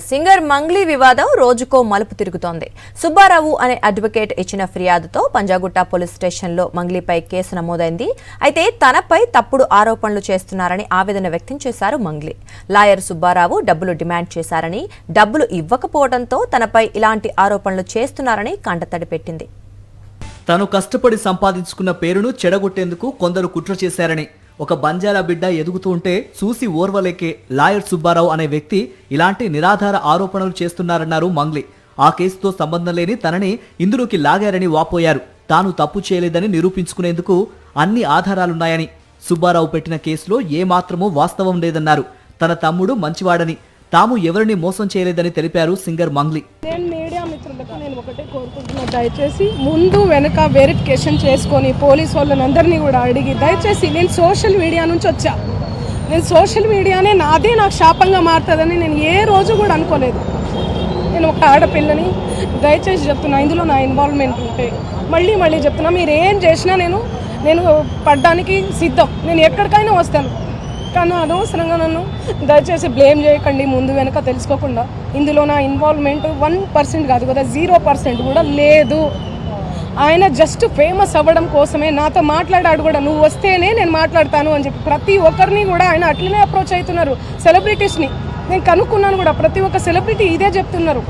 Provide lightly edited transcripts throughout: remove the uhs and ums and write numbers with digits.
Singer Mangli వివాదం రోజుకో మలుపు తిరుగుతోంది. సుబ్బారావు అనే అడ్వకేట్ ఇచ్చిన ఫిర్యాదుతో పంజాగుట్ట పోలీస్ స్టేషన్లో మంగ్లీపై కేసు నమోదైంది. అయితే తనపై తప్పుడు ఆరోపణలు చేస్తున్నారని ఆవేదన వ్యక్తం చేశారు మంగ్లీ. లాయర్ సుబ్బారావు డబ్బులు డిమాండ్ చేశారని, డబ్బులు ఇవ్వకపోవడంతో తనపై ఇలాంటి ఆరోపణలు చేస్తున్నారని కంటతడి పెట్టింది. తాను కష్టపడి సంపాదించుకున్న పేరును చెడగొట్టేందుకు కొందరు కుట్ర చేశారని, ఒక బంజారా బిడ్డ ఎదుగుతూ ఉంటే చూసి ఓర్వలేకే లాయర్ సుబ్బారావు అనే వ్యక్తి ఇలాంటి నిరాధార ఆరోపణలు చేస్తున్నారన్నారు మంగ్లీ. ఆ కేసుతో సంబంధం లేని తనని ఇందులోకి లాగారని వాపోయారు. తాను తప్పు చేయలేదని నిరూపించుకునేందుకు అన్ని ఆధారాలున్నాయని, సుబ్బారావు పెట్టిన కేసులో ఏమాత్రమూ వాస్తవం లేదన్నారు. తన తమ్ముడు మంచివాడని, తాము ఎవరిని మోసం చేయలేదని తెలిపారు సింగర్ మంగ్లీ. నేను మీడియా మిత్రులకు నేను ఒకటే కోరుకుంటున్నా, దయచేసి ముందు వెనక వెరిఫికేషన్ చేసుకొని పోలీస్ వాళ్ళని కూడా అడిగి, దయచేసి నేను సోషల్ మీడియా నుంచి వచ్చా, నేను సోషల్ మీడియానే నాకు శాపంగా మారుతుందని నేను ఏ రోజు కూడా అనుకోలేదు. నేను ఒక ఆడపిల్లని, దయచేసి చెప్తున్నా, ఇందులో నా ఇన్వాల్వ్మెంట్ ఉంటే మళ్ళీ చెప్తున్నా, మీరు ఏం చేసినా నేను పడ్డానికి సిద్ధం, నేను ఎక్కడికైనా వస్తాను. కానీ అనవసరంగా నన్ను దయచేసి బ్లేమ్ చేయకండి, ముందు వెనక తెలుసుకోకుండా. ఇందులో నా ఇన్వాల్వ్మెంట్ 1% కాదు కదా, 0% కూడా లేదు. ఆయన జస్ట్ ఫేమస్ అవ్వడం కోసమే నాతో మాట్లాడాడు కూడా, నువ్వు వస్తేనే నేను మాట్లాడతాను అని చెప్పి. ప్రతి ఒక్కరిని కూడా ఆయన అట్లనే అప్రోచ్ అవుతున్నారు. సెలబ్రిటీస్ని నేను కనుక్కున్నాను కూడా, ప్రతి ఒక్క సెలబ్రిటీ ఇదే చెప్తున్నారు.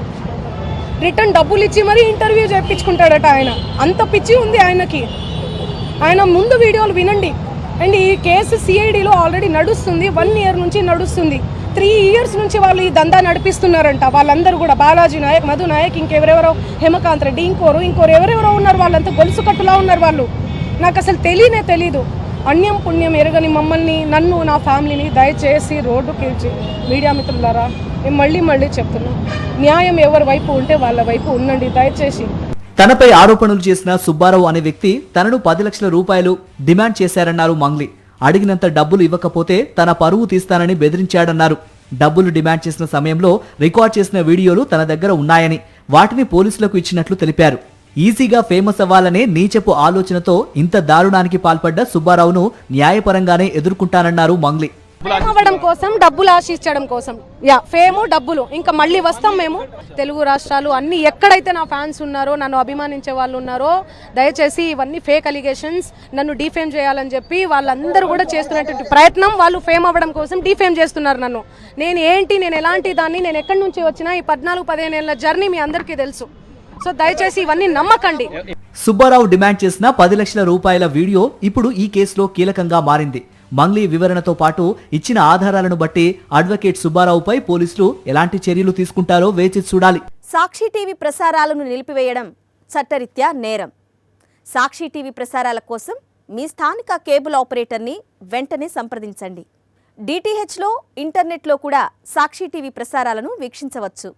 రిటర్న్ డబ్బులు ఇచ్చి మరీ ఇంటర్వ్యూ చేయించుకుంటాడట ఆయన. అంత పిచ్చి ఉంది ఆయనకి. ఆయన ముందు వీడియోలు వినండి. అండ్ ఈ కేసు సిఐడిలో ఆల్రెడీ నడుస్తుంది, 1 year నుంచి నడుస్తుంది. 3 years నుంచి వాళ్ళు ఈ దందా నడిపిస్తున్నారంట. వాళ్ళందరూ కూడా బాలాజీ నాయక్, మధు నాయక్, ఇంకెవరెవరో, హేమకాంత్ రెడ్డి, ఇంకోరు ఎవరెవరో ఉన్నారు. వాళ్ళంతా గొలుసు కట్టులా ఉన్నారు వాళ్ళు. నాకు అసలు తెలీదు. అన్యం పుణ్యం ఎరగని మమ్మల్ని, నన్ను, నా ఫ్యామిలీని దయచేసి రోడ్డుకి ఇచ్చి, మీడియా మిత్రులారా మేము మళ్ళీ చెప్తున్నాం, న్యాయం ఎవరి వైపు ఉంటే వాళ్ళ వైపు ఉండండి దయచేసి. తనపై ఆరోపణలు చేసిన సుబ్బారావు అనే వ్యక్తి తనను 10 లక్షల రూపాయలు డిమాండ్ చేశారన్నారు మంగ్లీ. అడిగినంత డబ్బులు ఇవ్వకపోతే తన పరువు తీస్తానని బెదిరించాడన్నారు. డబ్బులు డిమాండ్ చేసిన సమయంలో రికార్డ్ చేసిన వీడియోలు తన దగ్గర ఉన్నాయని, వాటిని పోలీసులకు ఇచ్చినట్లు తెలిపారు. ఈజీగా ఫేమస్ అవ్వాలనే నీచపు ఆలోచనతో ఇంత దారుణానికి పాల్పడ్డ సుబ్బారావును న్యాయపరంగానే ఎదుర్కొంటానన్నారు మంగ్లీ. అవ్వడం కోసం, డబ్బులు ఆశించడం కోసం, ఫేము డబ్బులు, ఇంకా మళ్ళీ వస్తాం మేము. తెలుగు రాష్ట్రాలు అన్ని ఎక్కడైతే నా ఫ్యాన్స్ ఉన్నారో, నన్ను అభిమానించే వాళ్ళు ఉన్నారో, దయచేసి ఇవన్నీ ఫేక్ అలిగేషన్స్, నన్ను డిఫేమ్ చేయాలని చెప్పి వాళ్ళందరూ కూడా చేస్తున్నటువంటి ప్రయత్నం. వాళ్ళు ఫేమ్ అవ్వడం కోసం డిఫేమ్ చేస్తున్నారు నన్ను. నేను ఎలాంటి దాన్ని, నేను ఎక్కడి నుంచి వచ్చినా, ఈ 14-15 ఏళ్ల జర్నీ మీ అందరికీ తెలుసు. సో దయచేసి ఇవన్నీ నమ్మకండి. సుబ్బారావు డిమాండ్ చేసిన 10 లక్షల రూపాయల వీడియో ఇప్పుడు ఈ కేసులో కీలకంగా మారింది. మంగ్లీ వివరణతో పాటు ఇచ్చిన ఆధారాలను బట్టి అడ్వకేట్ సుబ్బారావుపై పోలీసులు ఎలాంటి చర్యలు తీసుకుంటారో వేచి చూడాలి. సాక్షి టీవీ ప్రసారాలను నిలిపివేయడం చట్టరీత్యా నేరం. సాక్షి టీవీ ప్రసారాల కోసం మీ స్థానిక కేబుల్ ఆపరేటర్ని వెంటనే సంప్రదించండి. DTHలో, ఇంటర్నెట్లో కూడా సాక్షి టీవీ ప్రసారాలను వీక్షించవచ్చు.